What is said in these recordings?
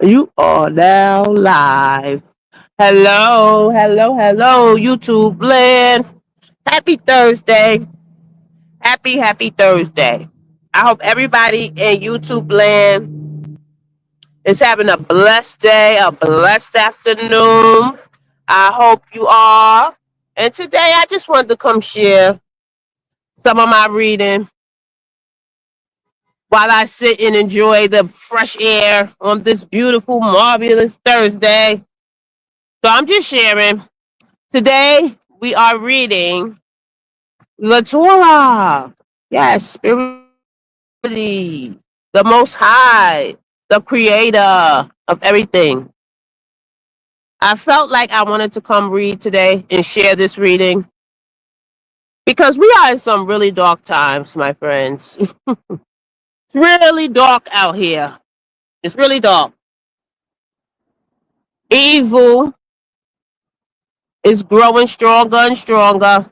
You are now live. Hello, hello, hello, YouTube land. Happy Thursday. Happy Thursday. I hope everybody in YouTube land is having a blessed day, a blessed afternoon. I hope you are. And today I just wanted to come share some of my reading while I sit and enjoy the fresh air on this beautiful, marvelous Thursday. So I'm just sharing. Today we are reading the Torah. Yes, spirituality, the Most High, the Creator of everything. I felt like I wanted to come read today and share this reading because we are in some really dark times, my friends. It's really dark out here. It's really dark. Evil is growing stronger and stronger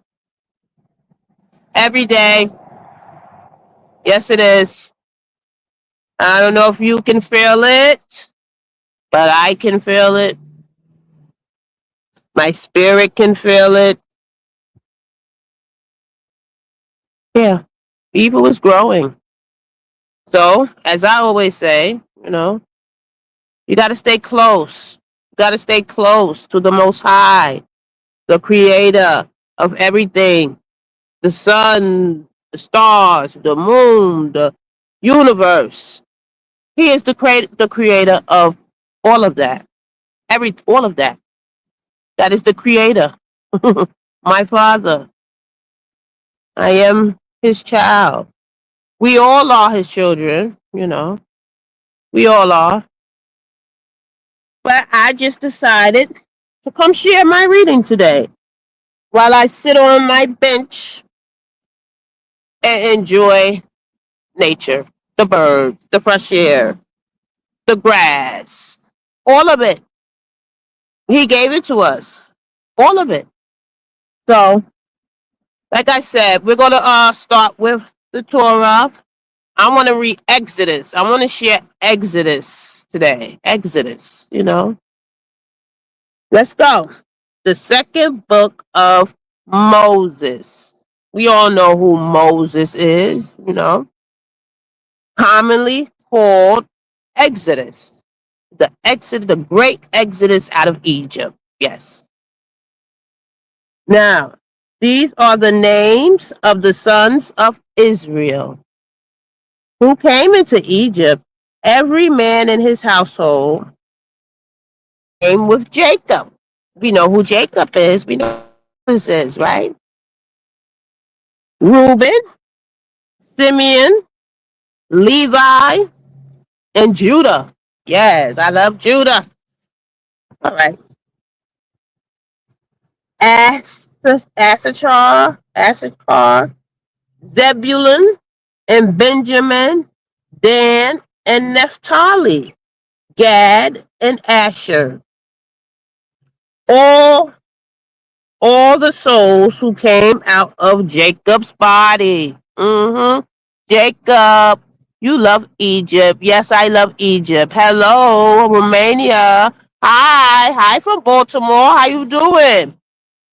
every day. Yes, it is. I don't know if you can feel it, but I can feel it. My spirit can feel it. Yeah, evil is growing. So, as I always say, you got to stay close. You got to stay close to the Most High, the Creator of everything, the sun, the stars, the moon, the universe. He is the creator of all of that. All of that. That is the creator. My father. I am his child. We all are his children. We all are. But I just decided to come share my reading today while I sit on my bench and enjoy nature, the birds, the fresh air, the grass, all of it. He gave it to us. All of it. So, like I said, we're gonna start with the Torah. I want to read Exodus. I want to share Exodus today. Exodus. Let's go. The second book of Moses. We all know who Moses is, commonly called Exodus. The great Exodus out of Egypt. Yes. Now, these are the names of the sons of Israel who came into Egypt, every man in his household came with Jacob. We know who Jacob is. We know who this is, right? Reuben, Simeon, Levi, and Judah. Yes, I love Judah. All right. Issachar, Zebulun, and Benjamin, Dan, and Naphtali, Gad, and Asher. All all the souls who came out of Jacob's body. Jacob, you love Egypt. Yes, I love Egypt. Hello, Romania. Hi from Baltimore. How you doing?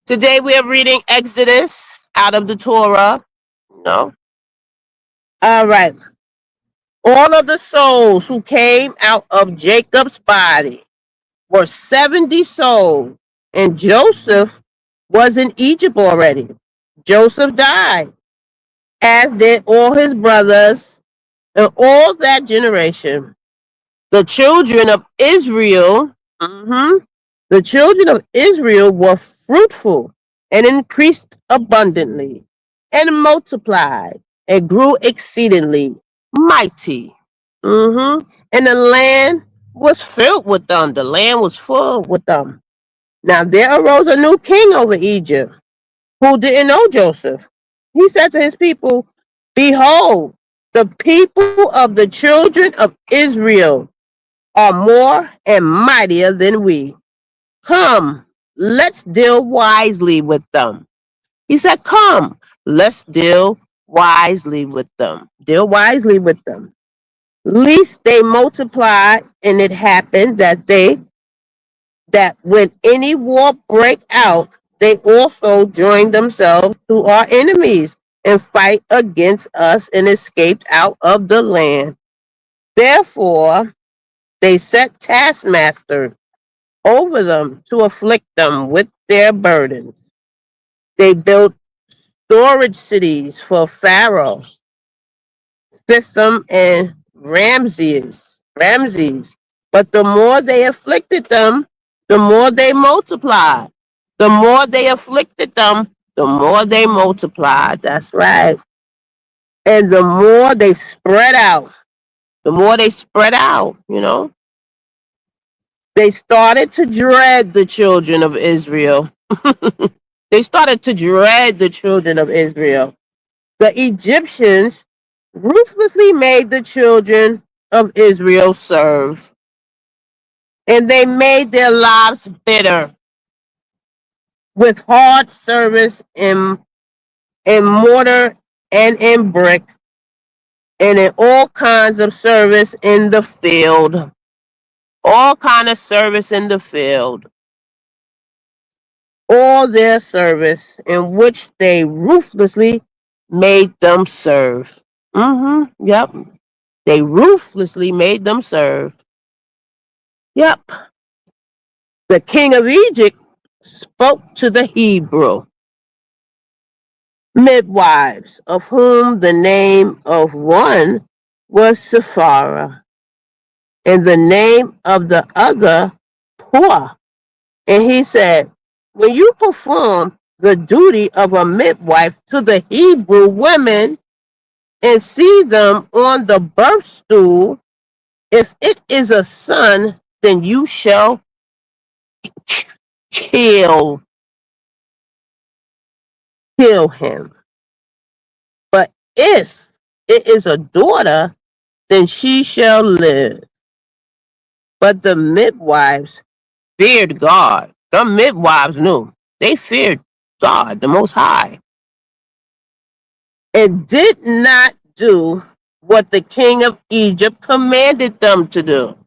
Today we are reading Exodus out of the Torah. No. All right. All of the souls who came out of Jacob's body were 70 souls, and Joseph was in Egypt already. Joseph died, as did all his brothers and all that generation. The children of Israel, the children of Israel were fruitful and increased abundantly and multiplied and grew exceedingly mighty. And the land was filled with them. The land was full with them. Now there arose a new king over Egypt who didn't know Joseph. He said to his people, behold, the people of the children of Israel are more and mightier than we. Come, let's deal wisely with them. He said, come, let's deal wisely with them. Deal wisely with them. Least they multiplied, and it happened that when any war break out, they also join themselves to our enemies and fight against us and escaped out of the land. Therefore, they set taskmasters over them to afflict them with their burdens. They built storage cities for Pharaoh, Pithom, and Ramses. But the more they afflicted them, the more they multiplied. The more they afflicted them, the more they multiplied. That's right. And the more they spread out, the more they spread out, they started to dread the children of Israel. They started to dread the children of Israel. The Egyptians ruthlessly made the children of Israel serve, and they made their lives bitter with hard service in mortar and in brick, and in all kinds of service in the field. All kind of service in the field. All their service in which they ruthlessly made them serve. Yep. They ruthlessly made them serve. Yep. The king of Egypt spoke to the Hebrew midwives, of whom the name of one was Sapphira, and the name of the other Pua. And he said, when you perform the duty of a midwife to the Hebrew women and see them on the birth stool, if it is a son, then you shall kill kill him. But if it is a daughter, then she shall live. But the midwives feared God. The midwives knew. They feared God, the Most High, and did not do what the king of Egypt commanded them to do,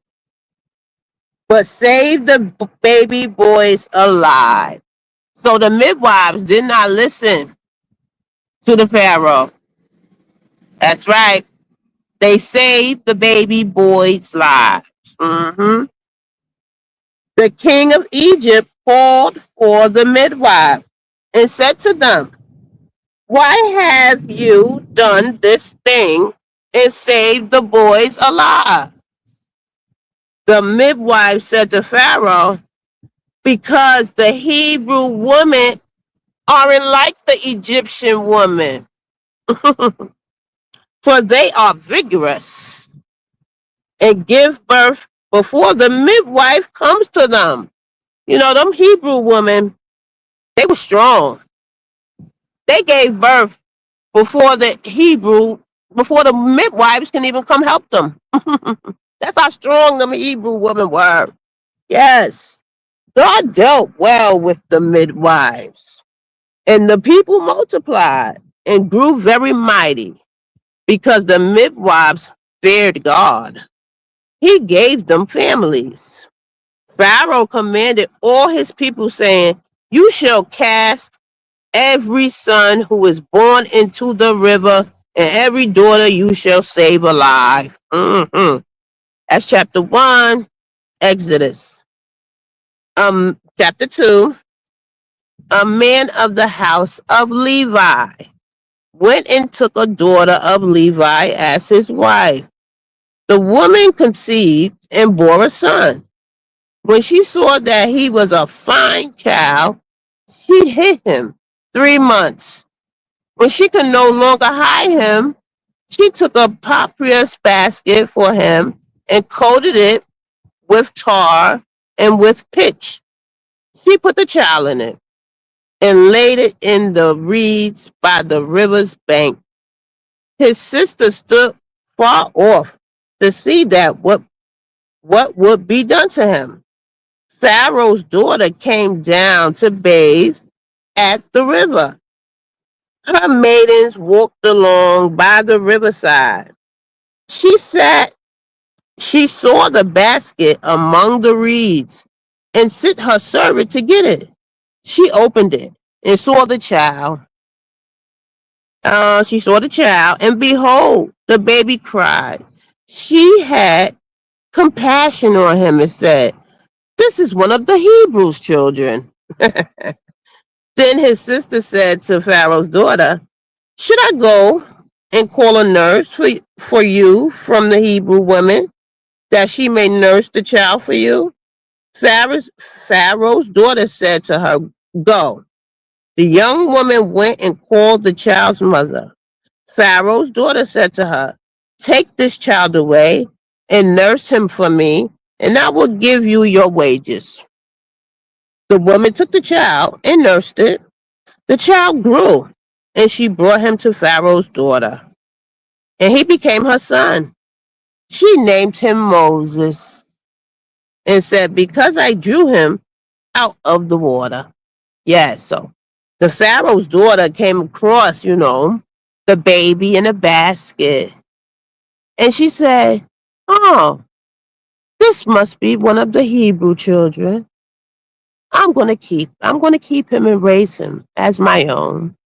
but saved the baby boys alive. So the midwives did not listen to the Pharaoh. That's right. They saved the baby boys' lives. The king of Egypt called for the midwife and said to them, why have you done this thing and saved the boys alive? The midwife said to Pharaoh, because the Hebrew women aren't like the Egyptian women, for they are vigorous and give birth before the midwife comes to them. Them Hebrew women, they were strong. They gave birth before before the midwives can even come help them. That's how strong them Hebrew women were. Yes. God dealt well with the midwives. And the people multiplied and grew very mighty because the midwives feared God. He gave them families. Pharaoh commanded all his people, saying, you shall cast every son who is born into the river, and every daughter you shall save alive. That's chapter 1, Exodus. Chapter 2, a man of the house of Levi went and took a daughter of Levi as his wife. The woman conceived and bore a son. When she saw that he was a fine child, she hid him 3 months. When she could no longer hide him, she took a papyrus basket for him and coated it with tar and with pitch. She put the child in it and laid it in the reeds by the river's bank. His sister stood far off to see that what would be done to him. Pharaoh's daughter came down to bathe at the river. Her maidens walked along by the riverside. She sat She saw the basket among the reeds and sent her servant to get it. She opened it and saw the child. She saw the child, and behold, the baby cried. She had compassion on him and said, "This is one of the Hebrews' children." Then his sister said to Pharaoh's daughter, "Should I go and call a nurse for you from the Hebrew women, that she may nurse the child for you?" Pharaoh's daughter said to her, "Go." The young woman went and called the child's mother. Pharaoh's daughter said to her, "Take this child away and nurse him for me, and I will give you your wages." The woman took the child and nursed it. The child grew, and she brought him to Pharaoh's daughter, and he became her son. She named him Moses and said, "Because I drew him out of the water." Yeah, so the Pharaoh's daughter came across, the baby in a basket. And she said, "Oh, this must be one of the Hebrew children. I'm gonna keep him and raise him as my own."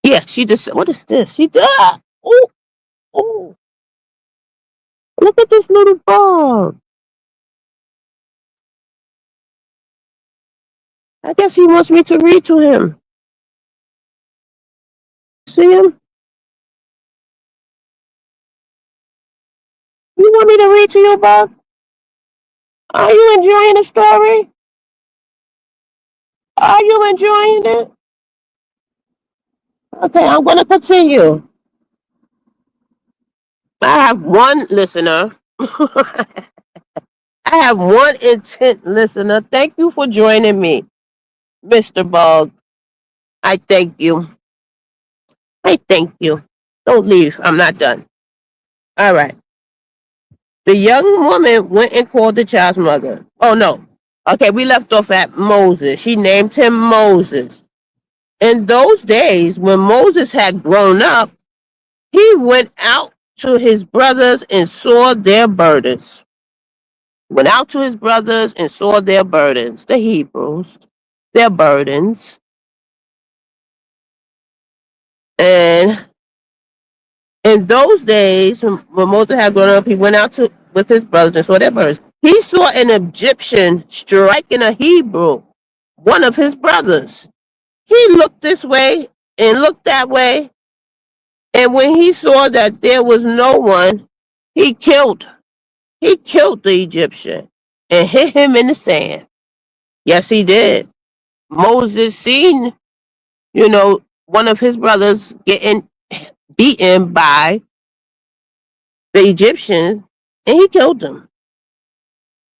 Yeah, she just what is this? She did. Oh, oh, look at this little bug. I guess he wants me to read to him. See him? You want me to read to you, bug? Are you enjoying the story? Are you enjoying it? Okay, I'm gonna continue. I have one listener. I have one intent listener. Thank you for joining me, Mr. Bug. I thank you. I thank you. Don't leave. I'm not done. All right. The young woman went and called the child's mother. Oh, no. Okay, we left off at Moses. She named him Moses. In those days, when Moses had grown up, he went out to his brothers and saw their burdens. Went out to his brothers and saw their burdens, the Hebrews, their burdens. And in those days, when Moses had grown up, he went out with his brothers and saw their burdens. He saw an Egyptian striking a Hebrew, one of his brothers. He looked this way and looked that way, and when he saw that there was no one, he killed. He killed the Egyptian and hit him in the sand. Yes, he did. Moses seen, one of his brothers getting beaten by the Egyptian, and he killed him.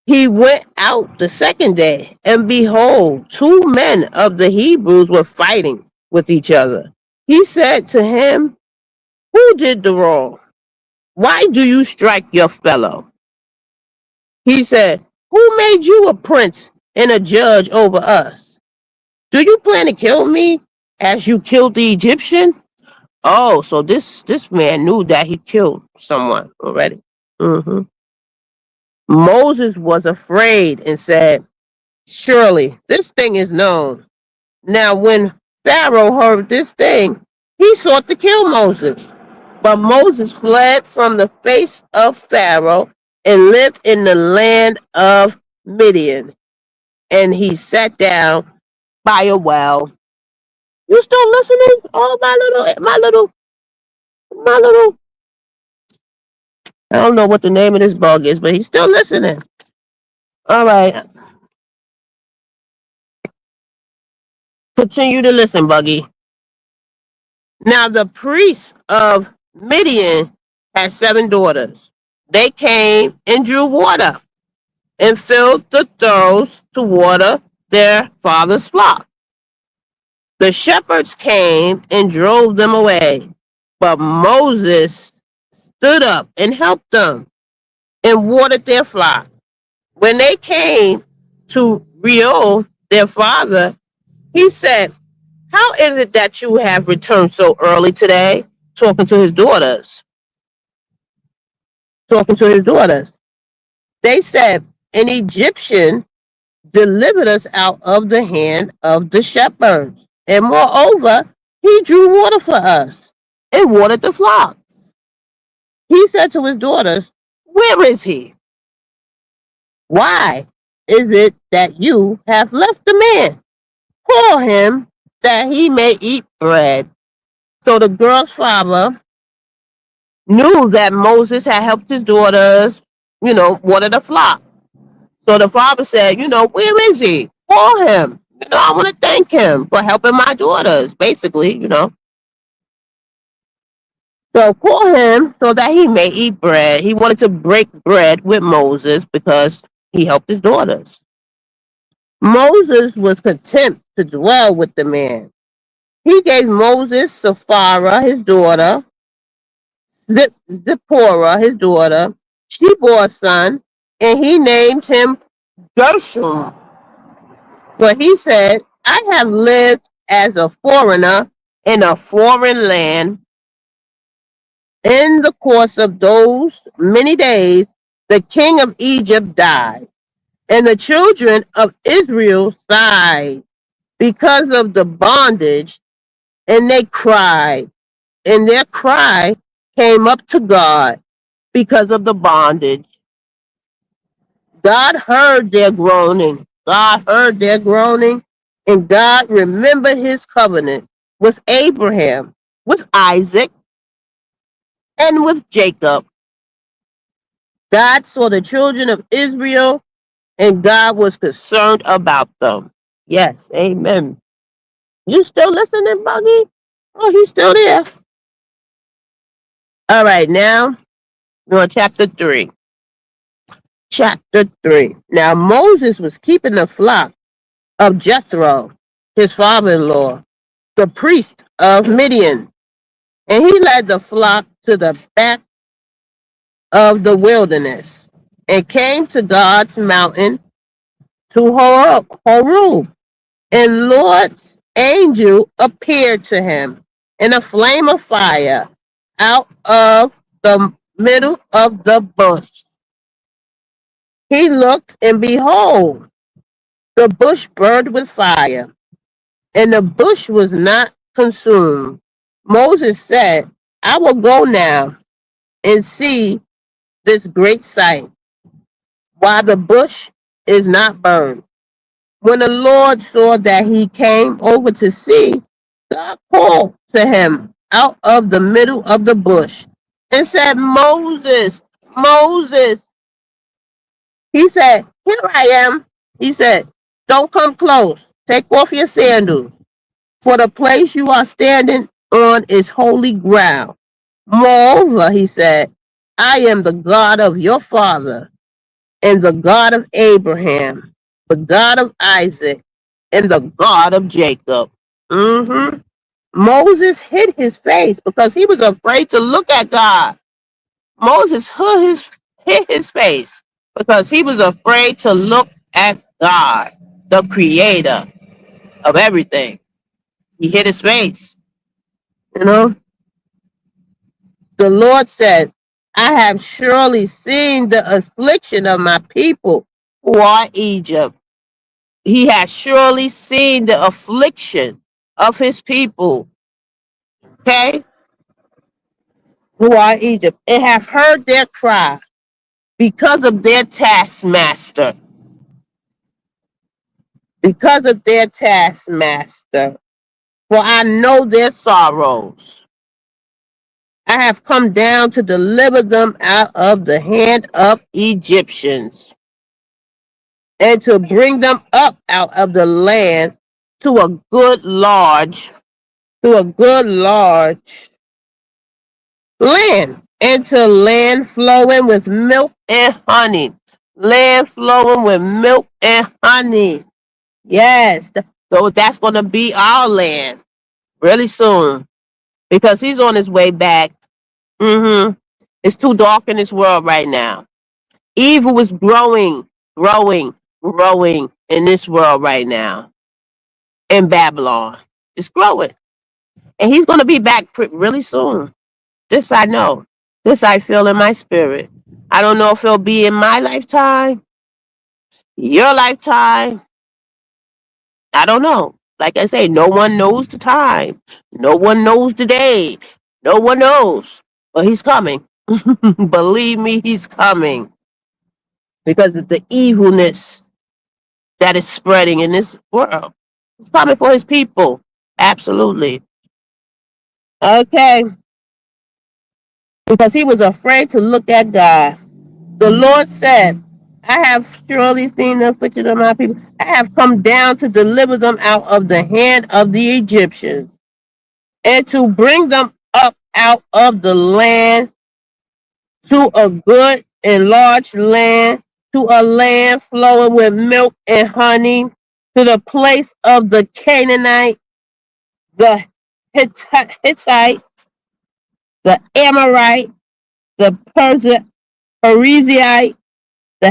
He went out the second day, and behold, two men of the Hebrews were fighting with each other. He said to him, "Who did the wrong? Why do you strike your fellow?" He said, "Who made you a prince and a judge over us? Do you plan to kill me as you killed the Egyptian?" Oh, so this man knew that he killed someone already. hmm Moses was afraid and said, "Surely this thing is known." Now, when Pharaoh heard this thing, he sought to kill Moses. But Moses fled from the face of Pharaoh and lived in the land of Midian. And he sat down by a well. You still listening? Oh, my little. I don't know what the name of this bug is, but he's still listening. All right. Continue to listen, Buggy. Now the priests of Midian had 7 daughters. They came and drew water and filled the throats to water their father's flock. The shepherds came and drove them away, but Moses stood up and helped them and watered their flock. When they came to Reuel, their father, he said, "How is it that you have returned so early today?" Talking to his daughters. talking to his daughters. They said, an Egyptian delivered us out of the hand of the shepherds. And moreover, he drew water for us and watered the flock. He said to his daughters, where is he? Why is it that you have left the man? Call him that he may eat bread. So the girl's father knew that Moses had helped his daughters, water the flock. So the father said, where is he? Call him. I want to thank him for helping my daughters, basically. So call him so that he may eat bread. He wanted to break bread with Moses because he helped his daughters. Moses was content to dwell with the man. He gave Moses Sapphira, his daughter, Zipporah, his daughter. She bore a son, and he named him Gershom. For he said, I have lived as a foreigner in a foreign land. In the course of those many days, the king of Egypt died, and the children of Israel sighed because of the bondage, and they cried, and their cry came up to God because of the bondage. God heard their groaning. God heard their groaning, and God remembered his covenant with Abraham, with Isaac, and with Jacob. God saw the children of Israel, and God was concerned about them. Yes, amen. You still listening, Buggy? Oh, he's still there. All right, now we're on chapter 3. Chapter 3. Now Moses was keeping the flock of Jethro, his father-in-law, the priest of Midian, and he led the flock to the back of the wilderness and came to God's mountain to Horeb. And Lord's angel appeared to him in a flame of fire out of the middle of the bush. He looked, and behold, the bush burned with fire, and the bush was not consumed. Moses said, I will go now and see this great sight, why the bush is not burned. When the Lord saw that he came over to see, God called to him out of the middle of the bush and said, Moses, Moses. He said, here I am. He said, don't come close. Take off your sandals, for the place you are standing on is holy ground. Moreover, he said, I am the God of your father, and the God of Abraham, the God of Isaac, and the God of Jacob. hmm Moses hid his face because he was afraid to look at God. Moses hid his face because he was afraid to look at God, the creator of everything. He hid his face. You know, the Lord said, I have surely seen the affliction of my people who are Egypt. He has surely seen the affliction of his people, okay, who are Egypt, and have heard their cry because of their taskmaster, because of their taskmaster. For I know their sorrows. I have come down to deliver them out of the hand of Egyptians and to bring them up out of the land to a good large, to a good large land, and to land flowing with milk and honey. Land flowing with milk and honey. Yes. So that's going to be our land really soon because he's on his way back. It's too dark in this world right now. Evil is growing, growing, growing in this world right now. In Babylon. It's growing. And he's going to be back really soon. This I know. This I feel in my spirit. I don't know if it'll be in my lifetime, your lifetime. I don't know. Like I say, no one knows the time. No one knows the day. No one knows. But he's coming. Believe me, he's coming. Because of the evilness that is spreading in this world. He's coming for his people. Absolutely. Okay. Because he was afraid to look at God. The Lord said, I have surely seen the affliction of my people. I have come down to deliver them out of the hand of the Egyptians and to bring them up out of the land to a good and large land, to a land flowing with milk and honey, to the place of the Canaanite, the Hittite, the Amorite, the Perizzite, the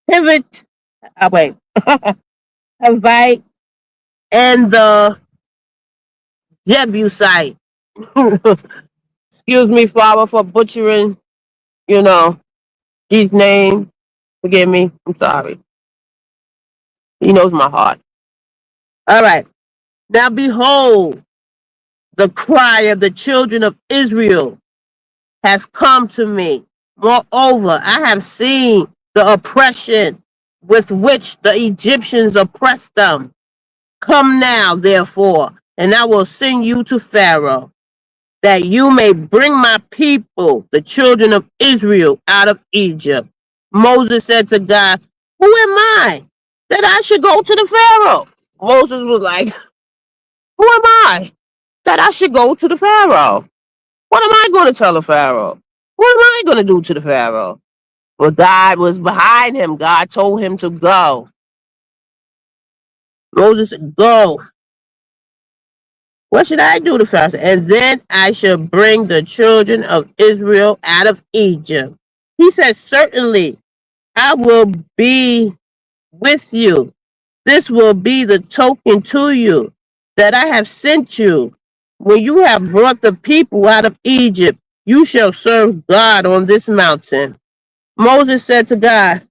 Hivite, wait, Hivite, and the Jebusite. Excuse me, Father, for butchering, you know, these names. Forgive me. I'm sorry. He knows my heart. All right. Now behold, the cry of the children of Israel has come to me. Moreover, I have seen the oppression with which the Egyptians oppressed them. Come now, therefore, and I will send you to Pharaoh, that you may bring my people, the children of Israel, out of Egypt. Moses said to God, who am I that I should go to the Pharaoh? Moses was like, who am I that I should go to the Pharaoh? What am I going to tell the Pharaoh? What am I going to do to the Pharaoh? Well, God was behind him. God told him to go. Moses said, go. What should I do to Pharaoh? And then I shall bring the children of Israel out of Egypt. He said, certainly I will be with you. This will be the token to you that I have sent you. When you have brought the people out of Egypt, you shall serve God on this mountain. Moses said to God,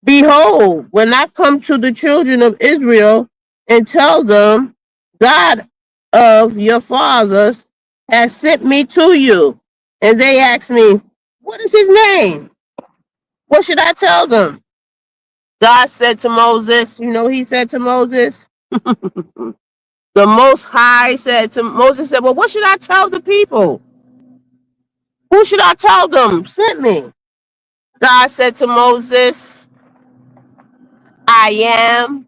behold, when I come to the children of Israel and tell them, God of your fathers has sent me to you, and they ask me, what is his name? What should I tell them? God said to Moses, he said to Moses, the Most High said to Moses, said, well, what should I tell the people? Who should I tell them sent me? God said to Moses, I am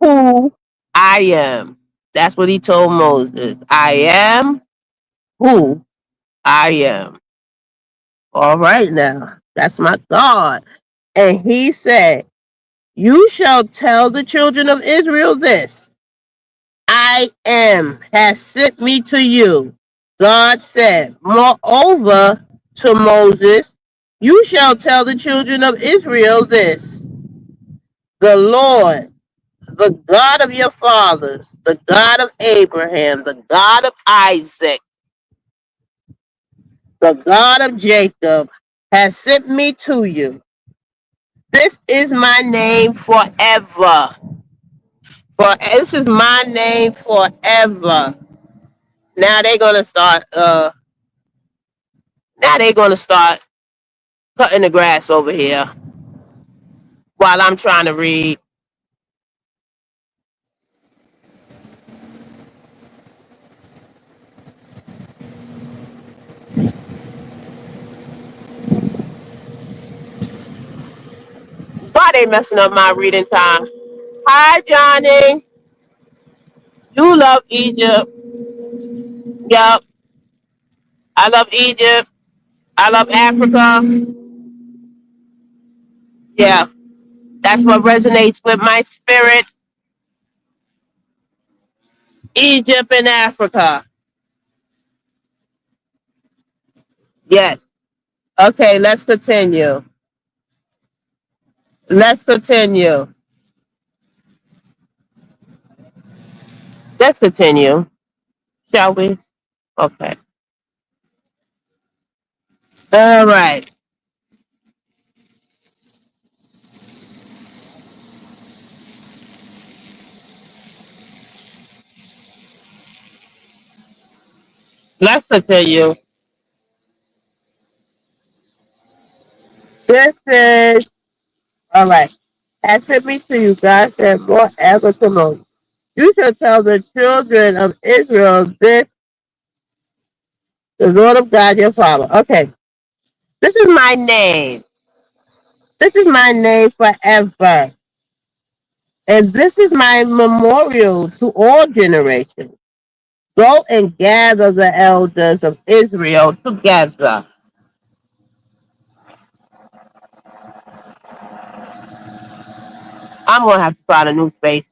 who I am. That's what he told Moses. I am who I am. All right now. That's my God. And he said, you shall tell the children of Israel this. I am has sent me to you. God said, moreover to Moses, you shall tell the children of Israel this. The Lord, the God of your fathers, the God of Abraham, the God of Isaac, the God of Jacob, has sent me to you. This is my name forever. This is my name forever. Now they're gonna start. Now they're gonna start cutting the grass over here while I'm trying to read. Why they messing up my reading time? Hi, Johnny. You love Egypt. Yup. I love Egypt. I love Africa. Yeah, that's what resonates with my spirit. Egypt and Africa. Yes. Okay, let's continue. Let's continue. Let's continue. Shall we? Okay. All right. Let's continue. This is all right. As sent me to you, God said more ever to Moses. You shall tell the children of Israel this, the Lord of God, your Father. Okay, this is my name. This is my name forever. And this is my memorial to all generations. Go and gather the elders of Israel together. I'm going to have to find a new space.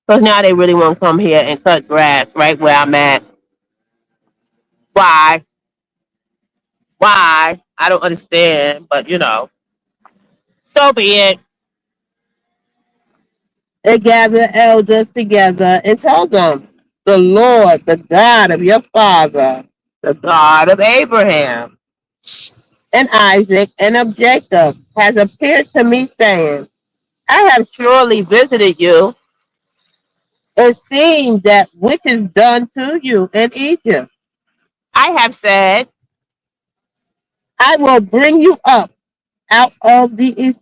Because now they really want to come here and cut grass right where I'm at. Why? Why? I don't understand, but so be it. And gather elders together and tell them, the Lord, the God of your father, the God of Abraham and Isaac and of Jacob, has appeared to me, saying, I have surely visited you and seen that which is done to you in Egypt. I have said, I will bring you up out of the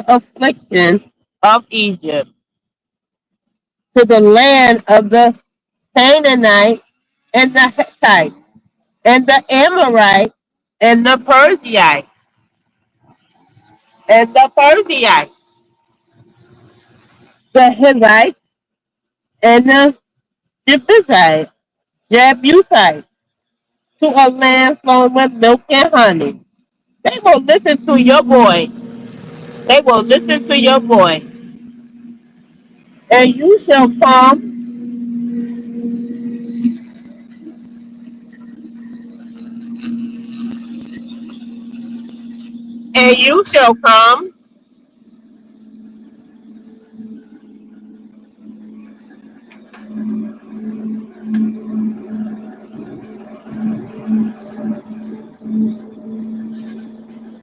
affliction of Egypt to the land of the Canaanite and the Hittite and the Amorite and the Persiite the Hivite and the Jebusite, Jebusite, to a land flowing with milk and honey. They will listen to your voice. They will listen to your voice, and you shall come, and you shall come,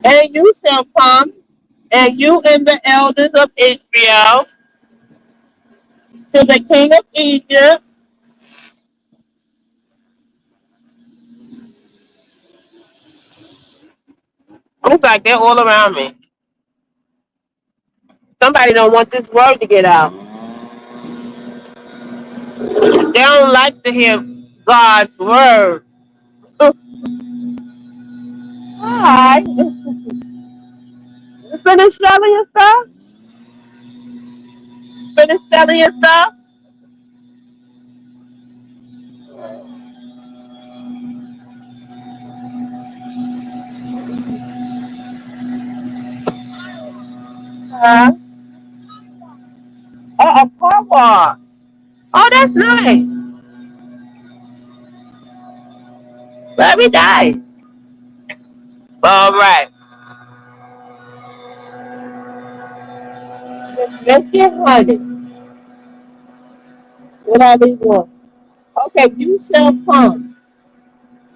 and you shall come, and you and the elders of Israel to the king of Egypt. Look like they're all around me. Somebody don't want this word to get out. They don't like to hear God's word. Hi. You finished selling your stuff? Finished selling your stuff? Uh, oh, a car wash. Oh, that's nice. Very nice. All right. Let's get honey. What are we doing? Okay, you shall come,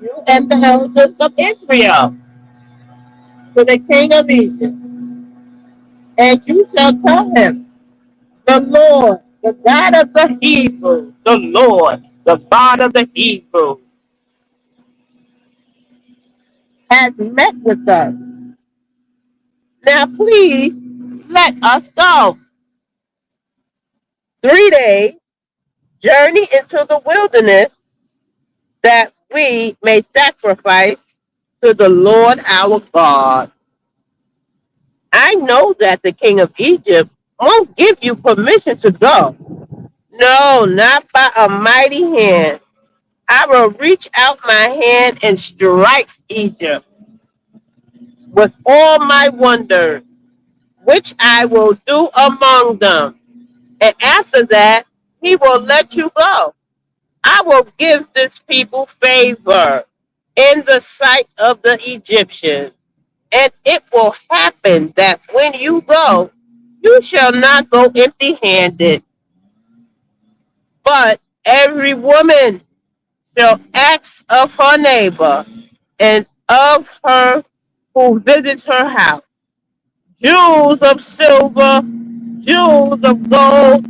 you and the elders of Israel, to the king of Egypt, and you shall tell him, the Lord, the God of the Hebrews, the Lord, the God of the Hebrews, has met with us. Now please let us go. 3 days journey into the wilderness that we may sacrifice to the Lord our God. I know that the king of Egypt won't give you permission to go. No, not by a mighty hand. I will reach out my hand and strike Egypt with all my wonders, which I will do among them. And after that, he will let you go. I will give this people favor in the sight of the Egyptians. And it will happen that when you go, you shall not go empty handed, but every woman shall ask of her neighbor and of her who visits her house jewels of silver, jewels of gold,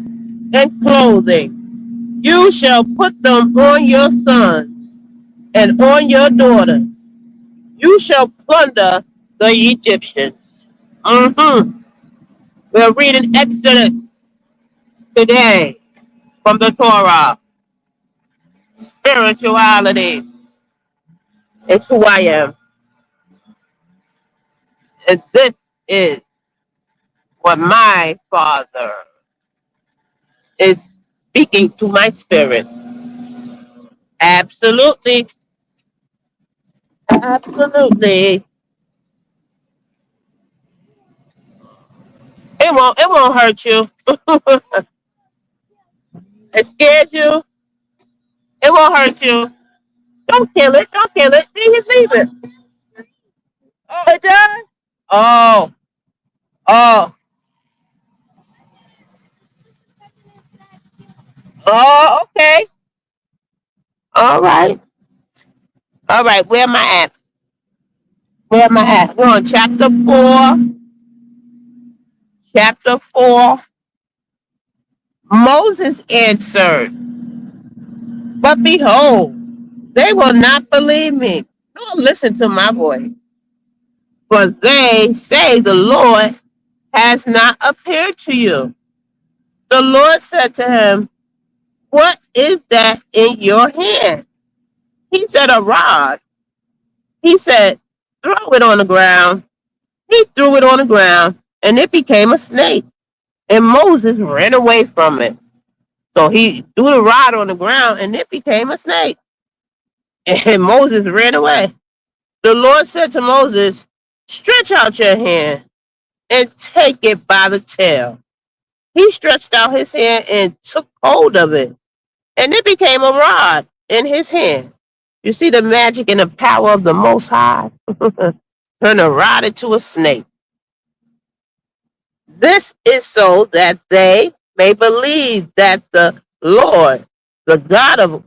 and clothing. You shall put them on your sons and on your daughters. You shall plunder the Egyptians. Mm-hmm. We're reading Exodus today from the Torah. Spirituality is who I am. And this is what my Father is speaking to my spirit. Absolutely. Absolutely. It won't hurt you. It scared you. It won't hurt you. Don't kill it. Don't kill it. Leave it. Oh, it does? Oh. Oh. Oh, okay. All right. All right. Where am I at? Where am I at? We're on chapter 4. Chapter 4. Moses answered, but behold, they will not believe me, nor listen to my voice. For they say the Lord has not appeared to you. The Lord said to him, what is that in your hand? He said, a rod. He said, throw it on the ground. He threw it on the ground, and it became a snake. And Moses ran away from it. So he threw the rod on the ground, and it became a snake. And Moses ran away. The Lord said to Moses, stretch out your hand and take it by the tail. He stretched out his hand and took hold of it, and it became a rod in his hand. You see the magic and the power of the Most High? Turn a rod into a snake. This is so that they may believe that the Lord, the God of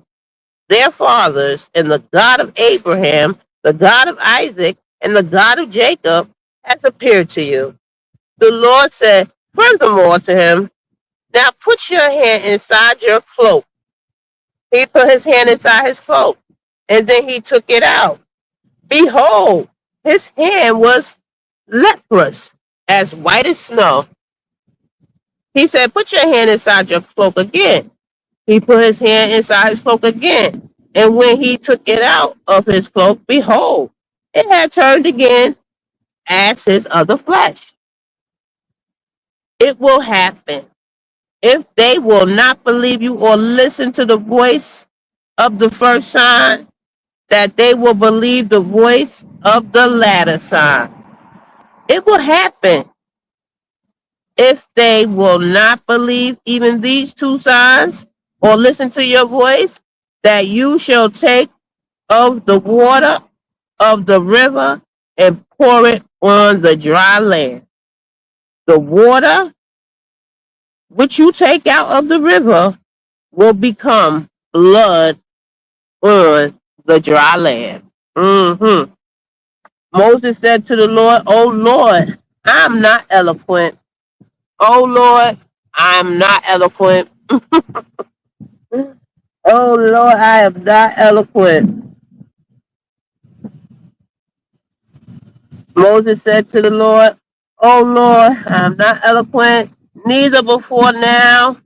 their fathers, and the God of Abraham, the God of Isaac, and the God of Jacob, has appeared to you. The Lord said furthermore to him, now put your hand inside your cloak. He put his hand inside his cloak, and then he took it out. Behold, his hand was leprous, as white as snow. He said, put your hand inside your cloak again. He put his hand inside his cloak again. And when he took it out of his cloak, behold, it had turned again as his other flesh. It will happen if they will not believe you or listen to the voice of the first sign, that they will believe the voice of the latter sign. It will happen if they will not believe even these two signs or listen to your voice, that you shall take of the water of the river and pour it on the dry land. The water which you take out of the river will become blood on the dry land. Mm-hmm. Moses said to the Lord, oh Lord, I'm not eloquent. Oh Lord, I'm not eloquent. Oh Lord, I am not eloquent. Moses said to the Lord, oh Lord, I am not eloquent, neither before now,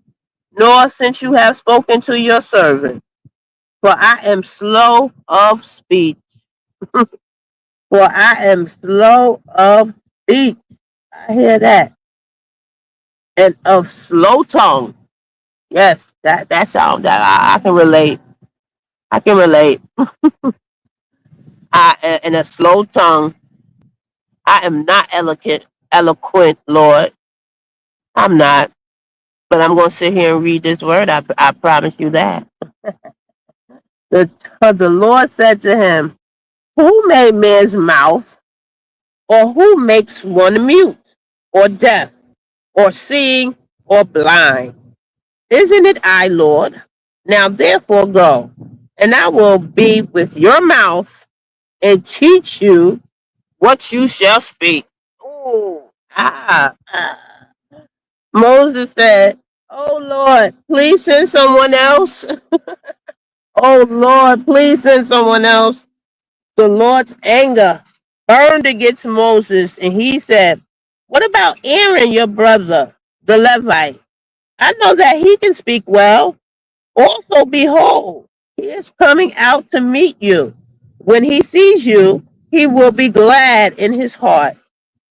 nor since you have spoken to your servant. For I am slow of speech. For I am slow of speech. I hear that. And of slow tongue. Yes, that sound that I can relate. I can relate. In a slow tongue. I am not eloquent, Lord. I'm not. But I'm going to sit here and read this word. I promise you that. The Lord said to him, who made man's mouth, or who makes one mute, or deaf, or seeing, or blind? Isn't it I, Lord? Now therefore go, and I will be with your mouth and teach you what you shall speak. Ooh, ah. Moses said, Oh Lord, please send someone else. Oh Lord, please send someone else. The Lord's anger burned against Moses, and he said, "What about Aaron, your brother, the Levite? I know that he can speak well. Also, behold, he is coming out to meet you. When he sees you, he will be glad in his heart.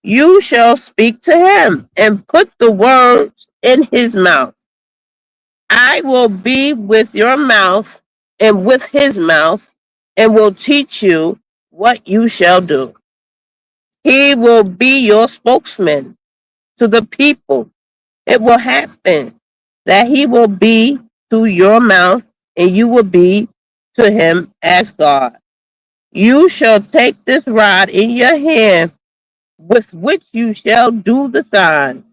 You shall speak to him and put the words in his mouth. I will be with your mouth and with his mouth, and will teach you what you shall do. He will be your spokesman to the people. It will happen that he will be to your mouth, and you will be to him as God. You shall take this rod in your hand with which you shall do the signs."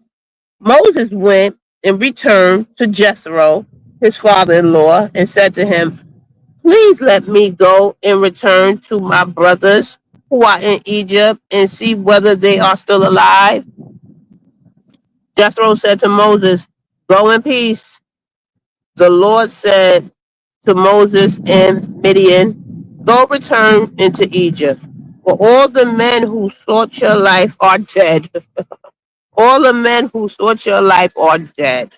Moses went and returned to Jethro, his father in law, and said to him, "Please let me go and return to my brothers who are in Egypt and see whether they are still alive." Jethro said to Moses, "Go in peace." The Lord said to Moses and Midian, "Go return into Egypt, for all the men who sought your life are dead." All the men who sought your life are dead.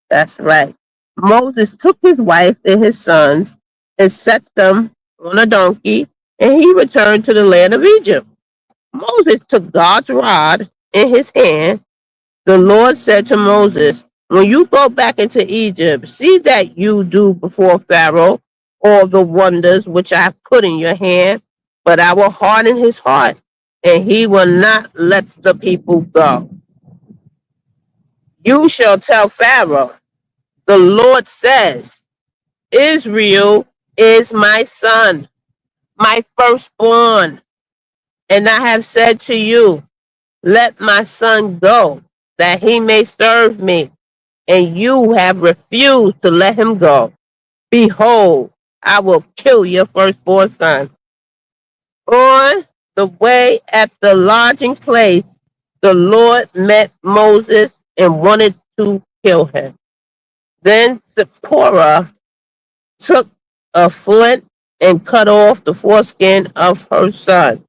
That's right. Moses took his wife and his sons and set them on a donkey, and he returned to the land of Egypt. Moses took God's rod in his hand. The Lord said to Moses, "When you go back into Egypt, see that you do before Pharaoh all the wonders which I have put in your hand, but I will harden his heart, and he will not let the people go. You shall tell Pharaoh, the Lord says, Israel is my son, my firstborn, and I have said to you, let my son go, that he may serve me, and you have refused to let him go. Behold, I will kill your firstborn son." On the way at the lodging place, the Lord met Moses and wanted to kill him. Then Zipporah took a flint and cut off the foreskin of her son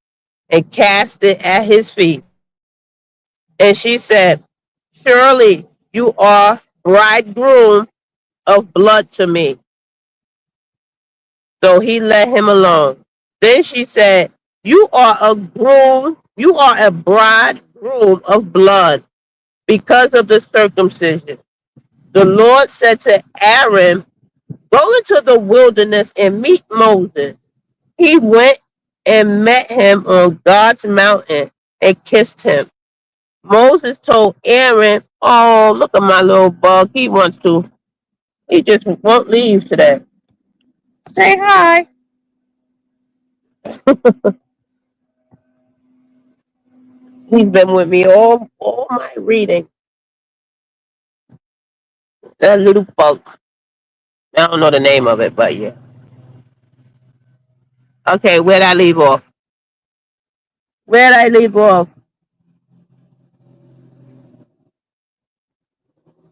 and cast it at his feet. And she said, "Surely you are bridegroom of blood to me." So he let him alone. Then she said, you are a bridegroom of blood because of the circumcision. The Lord said to Aaron, "Go into the wilderness and meet Moses." He went and met him on God's mountain and kissed him. Moses told Aaron, "Oh, look at my little bug. He just won't leave today. Say hi." He's been with me all my reading. That little bug. I don't know the name of it, but yeah. Okay, where'd I leave off? Where'd I leave off?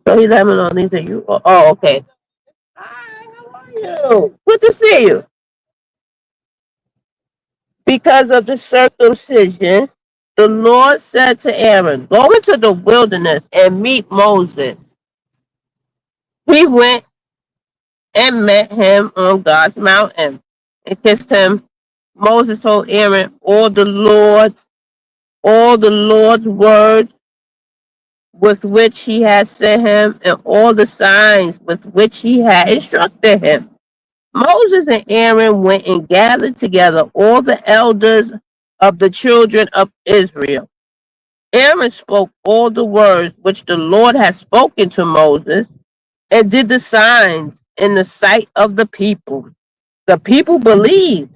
So he's having on these. You? Oh, okay. Hi, how are you? Good to see you. Because of the circumcision, the Lord said to Aaron, "Go into the wilderness and meet Moses." He went and met him on God's mountain and kissed him. Moses told Aaron all the Lord's words with which he had sent him and all the signs with which he had instructed him. Moses and Aaron went and gathered together all the elders of the children of Israel. Aaron spoke all the words which the Lord had spoken to Moses and did the signs in the sight of the people. The people believed,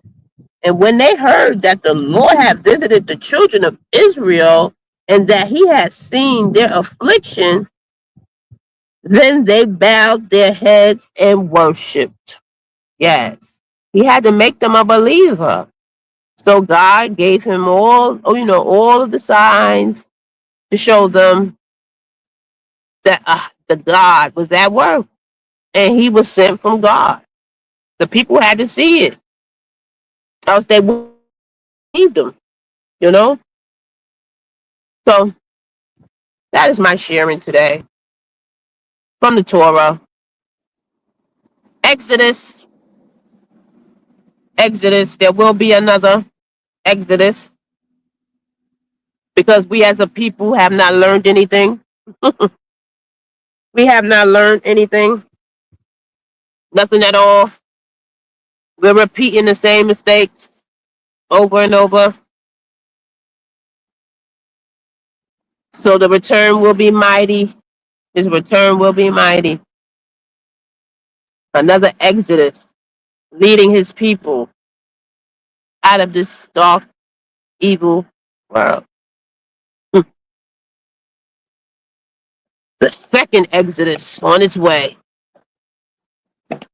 and when they heard that the Lord had visited the children of Israel and that he had seen their affliction, then they bowed their heads and worshiped. Yes, he had to make them a believer. So God gave him all of the signs to show them that the God was at work, and he was sent from God. The people had to see it, else they wouldn't believe them. You know. So that is my sharing today from the Torah. Exodus, Exodus. There will be another Exodus because we as a people have not learned anything. We have not learned anything, nothing at all. We're repeating the same mistakes over and over. So the return will be mighty. His return will be mighty. Another Exodus leading his people out of this dark, evil world. The second Exodus on its way.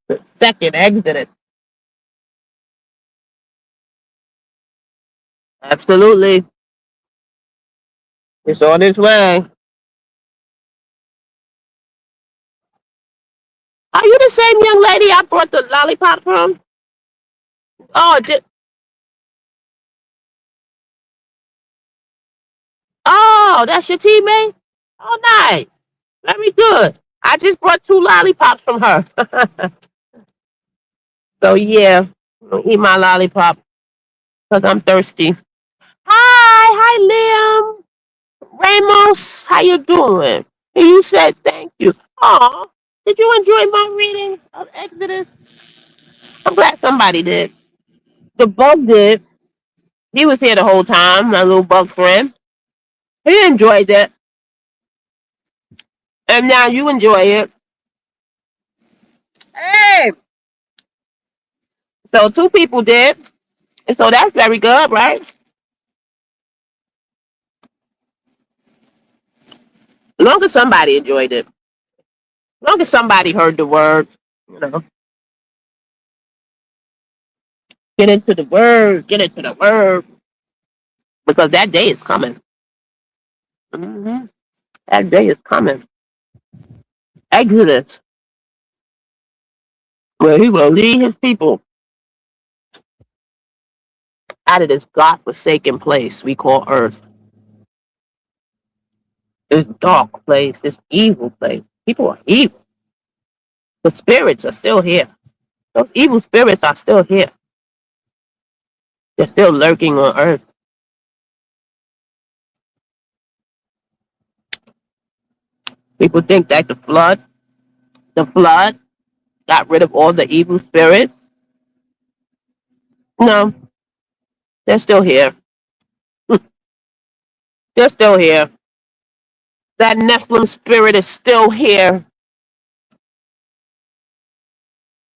The second Exodus. Absolutely. It's on its way. Are you the same young lady I brought the lollipop from? Oh, oh, that's your teammate? Oh, nice. Very good. I just brought two lollipops from her. So, yeah, I'll eat my lollipop because I'm thirsty. Hi, Liam. Ramos, how you doing? And you said thank you. Aw, did you enjoy my reading of Exodus? I'm glad somebody did. The bug did. He was here the whole time, my little bug friend. He enjoyed it. And now you enjoy it. Hey! So two people did. And so that's very good, right? As long as somebody enjoyed it. As long as somebody heard the word, you know. Get into the word, get into the word. Because that day is coming. Hmm. That day is coming. Exodus, where he will lead his people out of this God-forsaken place we call earth. This dark place, this evil place. People are evil. The spirits are still here. Those evil spirits are still here. They're still lurking on earth. People think that the flood got rid of all the evil spirits. No, they're still here. They're still here. That Nephilim spirit is still here.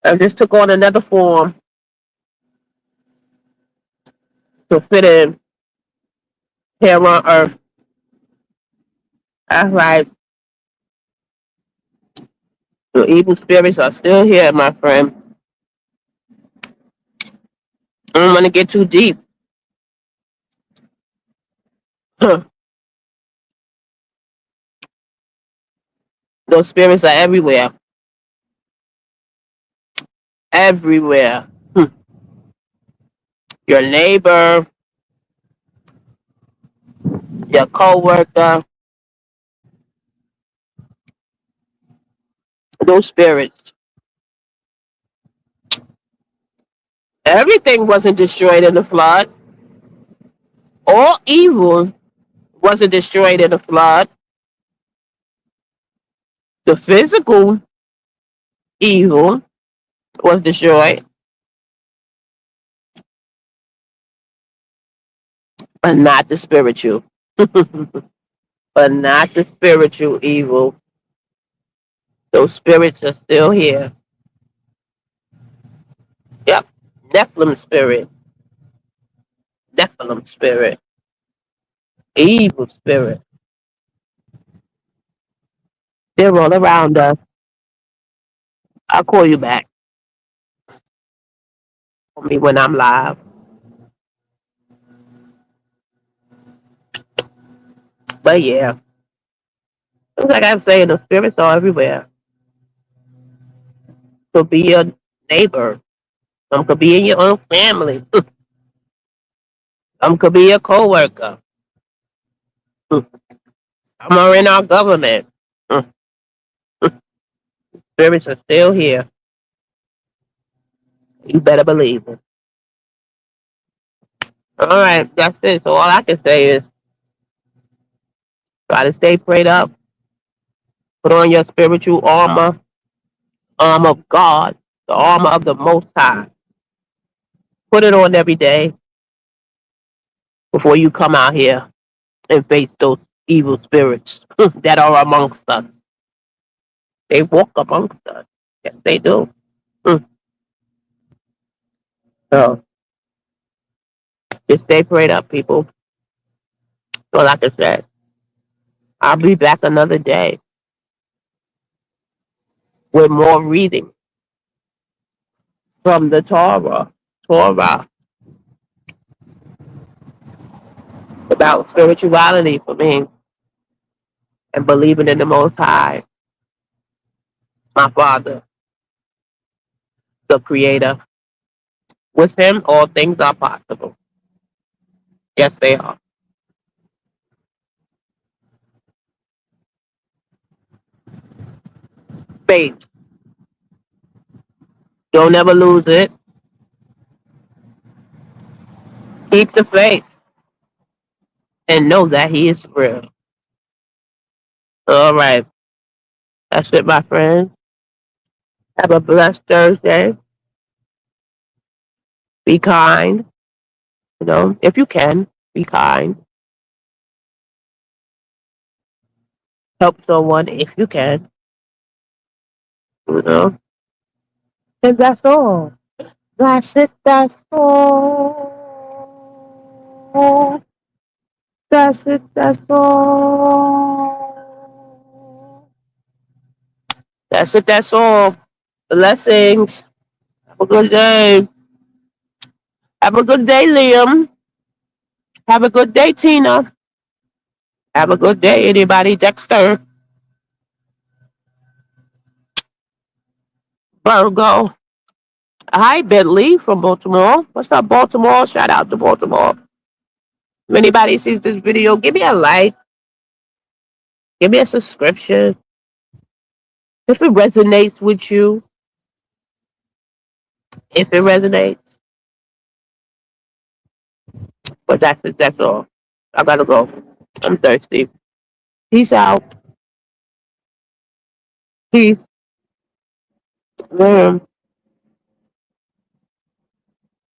I just took on another form to fit in here on earth. That's right. The evil spirits are still here, my friend. I don't want to get too deep. Those spirits are everywhere. Everywhere. Your neighbor, your co-worker, those spirits. Everything wasn't destroyed in the flood. All evil wasn't destroyed in the flood. The physical evil was destroyed, but not the spiritual. But not the spiritual evil. Those spirits are still here. Yep. Nephilim spirit. Nephilim spirit. Evil spirit. They're all around us. I'll call you back. Call me when I'm live. But yeah. like I'm saying, the spirits are everywhere. Could be your neighbor. Some could be in your own family. Some could be your coworker. Some are in our government. Spirits are still here. You better believe it. All right, that's it. So all I can say is try to stay prayed up. Put on your spiritual armor of God, the armor of the Most High. Put it on every day before you come out here and face those evil spirits that are amongst us. They walk amongst us. Yes, they do. Mm. So just stay prayed up, people. So like I said, I'll be back another day with more reading from the Torah about spirituality for me and believing in the Most High, my Father, the Creator. With Him, all things are possible. Yes, they are. Faith. Don't ever lose it. Keep the faith and know that He is real. All right. That's it, my friends. Have a blessed Thursday. Be kind. If you can, be kind. Help someone if you can. You know. And that's all. That's it. That's all. That's it. That's all. That's it. That's all. Blessings. Have a good day. Have a good day, Liam. Have a good day, Tina. Have a good day, anybody. Dexter. Virgo. Hi, Bentley from Baltimore. What's up, Baltimore? Shout out to Baltimore. If anybody sees this video, give me a like. Give me a subscription. If it resonates with you, if it resonates. But that's it. That's all. I gotta go. I'm thirsty. Peace out. Peace.